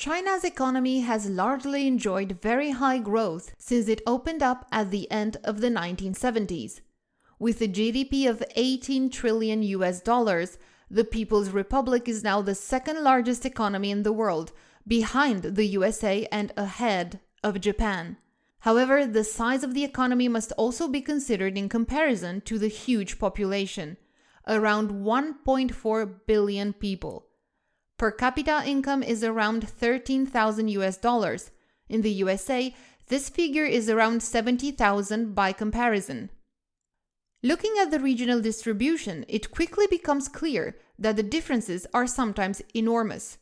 China's economy has largely enjoyed very high growth since it opened up at the end of the 1970s. With a GDP of 18 trillion US dollars, the People's Republic is now the second largest economy in the world, behind the USA and ahead of Japan. However, the size of the economy must also be considered in comparison to the huge population, around 1.4 billion people. Per capita income is around 13,000 US dollars. In the USA, this figure is around 70,000 by comparison. Looking at the regional distribution, it quickly becomes clear that the differences are sometimes enormous.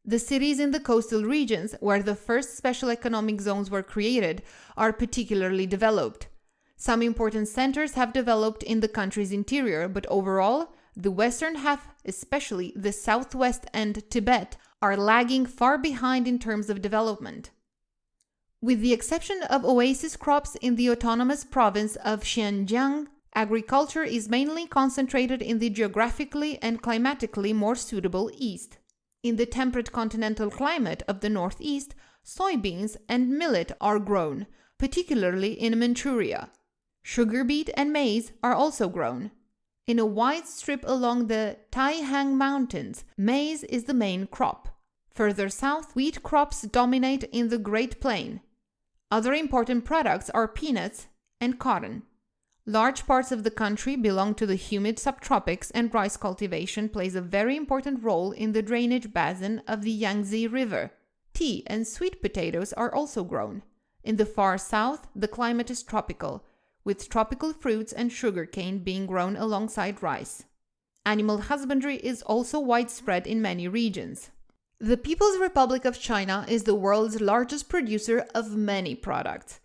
The cities in the coastal regions, where the first special economic zones were created, are particularly developed. Some important centers have developed in the country's interior, but overall, the western half, especially the southwest and Tibet, are lagging far behind in terms of development. With the exception of oasis crops in the autonomous province of Xinjiang, agriculture is mainly concentrated in the geographically and climatically more suitable east. In the temperate continental climate of the northeast, soybeans and millet are grown, particularly in Manchuria. Sugar beet and maize are also grown. In a wide strip along the Taihang Mountains, maize is the main crop. Further south, wheat crops dominate in the Great Plain. Other important products are peanuts and cotton. Large parts of the country belong to the humid subtropics, and rice cultivation plays a very important role in the drainage basin of the Yangtze River. Tea and sweet potatoes are also grown. In the far south, the climate is tropical, with tropical fruits and sugarcane being grown alongside rice. Animal husbandry is also widespread in many regions. The People's Republic of China is the world's largest producer of many products.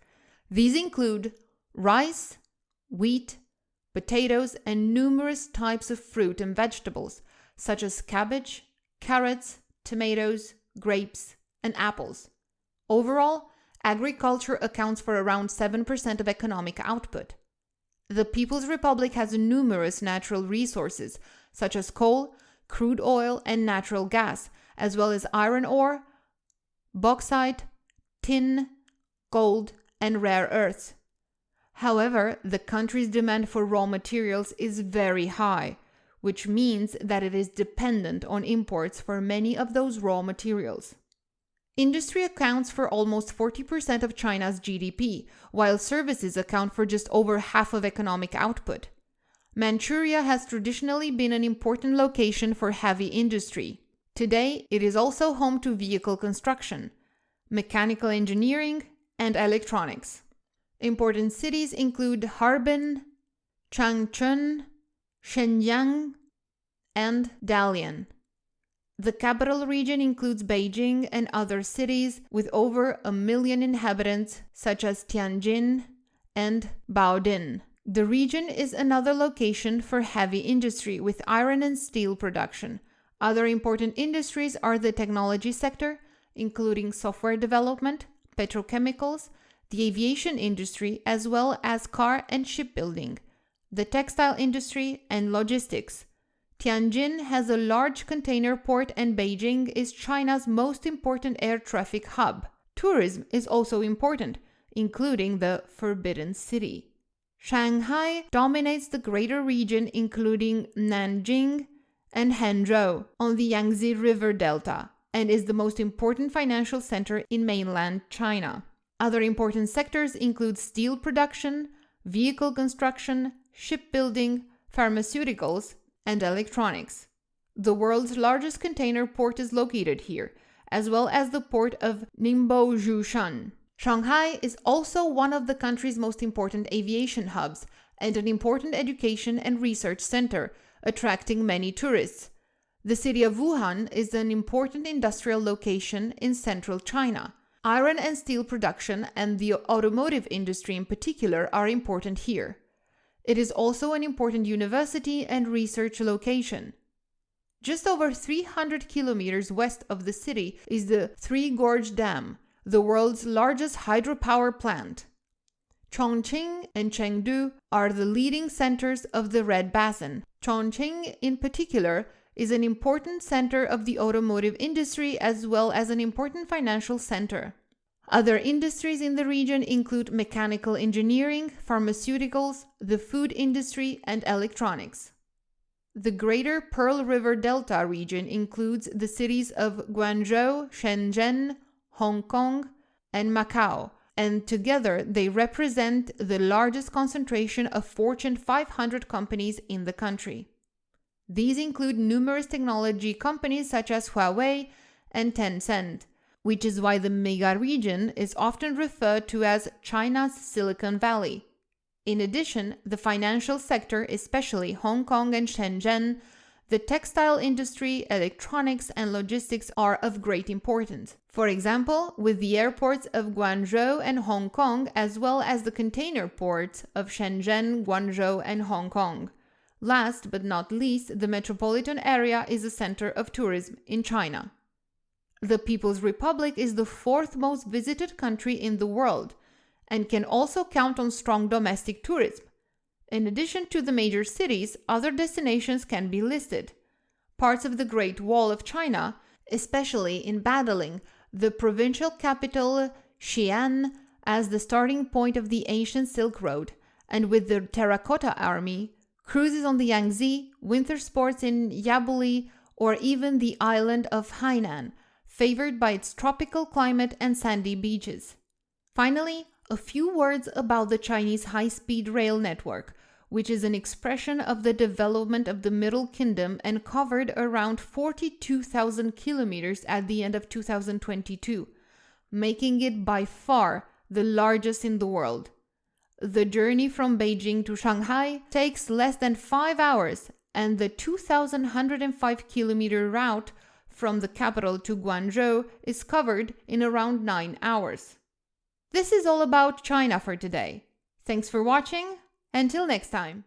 These include rice, wheat, potatoes, and numerous types of fruit and vegetables, such as cabbage, carrots, tomatoes, grapes, and apples. Overall, agriculture accounts for around 7% of economic output. The People's Republic has numerous natural resources, such as coal, crude oil, and natural gas, as well as iron ore, bauxite, tin, gold, and rare earths. However, the country's demand for raw materials is very high, which means that it is dependent on imports for many of those raw materials. Industry accounts for almost 40% of China's GDP, while services account for just over half of economic output. Manchuria has traditionally been an important location for heavy industry. Today, it is also home to vehicle construction, mechanical engineering, and electronics. Important cities include Harbin, Changchun, Shenyang, and Dalian. The capital region includes Beijing and other cities with over 1 million inhabitants, such as Tianjin and Baodin. The region is another location for heavy industry with iron and steel production. Other important industries are the technology sector, including software development, petrochemicals, the aviation industry, as well as car and shipbuilding, the textile industry, and logistics. Tianjin has a large container port, and Beijing is China's most important air traffic hub. Tourism is also important, including the Forbidden City. Shanghai dominates the greater region, including Nanjing and Hangzhou on the Yangtze River Delta, and is the most important financial center in mainland China. Other important sectors include steel production, vehicle construction, shipbuilding, pharmaceuticals, and electronics. The world's largest container port is located here, as well as the port of Ningbo-Zhoushan. Shanghai is also one of the country's most important aviation hubs and an important education and research center, attracting many tourists. The city of Wuhan is an important industrial location in central China. Iron and steel production and the automotive industry in particular are important here. It is also an important university and research location. Just over 300 kilometers west of the city is the Three Gorge Dam, the world's largest hydropower plant. Chongqing and Chengdu are the leading centers of the Red Basin. Chongqing, in particular, is an important center of the automotive industry as well as an important financial center. Other industries in the region include mechanical engineering, pharmaceuticals, the food industry, and electronics. The Greater Pearl River Delta region includes the cities of Guangzhou, Shenzhen, Hong Kong, and Macau, and together they represent the largest concentration of Fortune 500 companies in the country. These include numerous technology companies such as Huawei and Tencent, which is why the mega region is often referred to as China's Silicon Valley. In addition, the financial sector, especially Hong Kong and Shenzhen, the textile industry, electronics, and logistics are of great importance. For example, with the airports of Guangzhou and Hong Kong, as well as the container ports of Shenzhen, Guangzhou, and Hong Kong. Last but not least, the metropolitan area is a center of tourism in China. The People's Republic is the fourth most visited country in the world and can also count on strong domestic tourism. In addition to the major cities, other destinations can be listed. Parts of the Great Wall of China, especially in battling the provincial capital Xi'an as the starting point of the ancient Silk Road, and with the Terracotta Army, cruises on the Yangtze, winter sports in Yabuli, or even the island of Hainan, favored by its tropical climate and sandy beaches. Finally, a few words about the Chinese high-speed rail network, which is an expression of the development of the Middle Kingdom and covered around 42,000 kilometers at the end of 2022, making it by far the largest in the world. The journey from Beijing to Shanghai takes less than 5 hours, and the 2,105-kilometer route from the capital to Guangzhou is covered in around 9 hours. This is all about China for today. Thanks for watching. Until next time.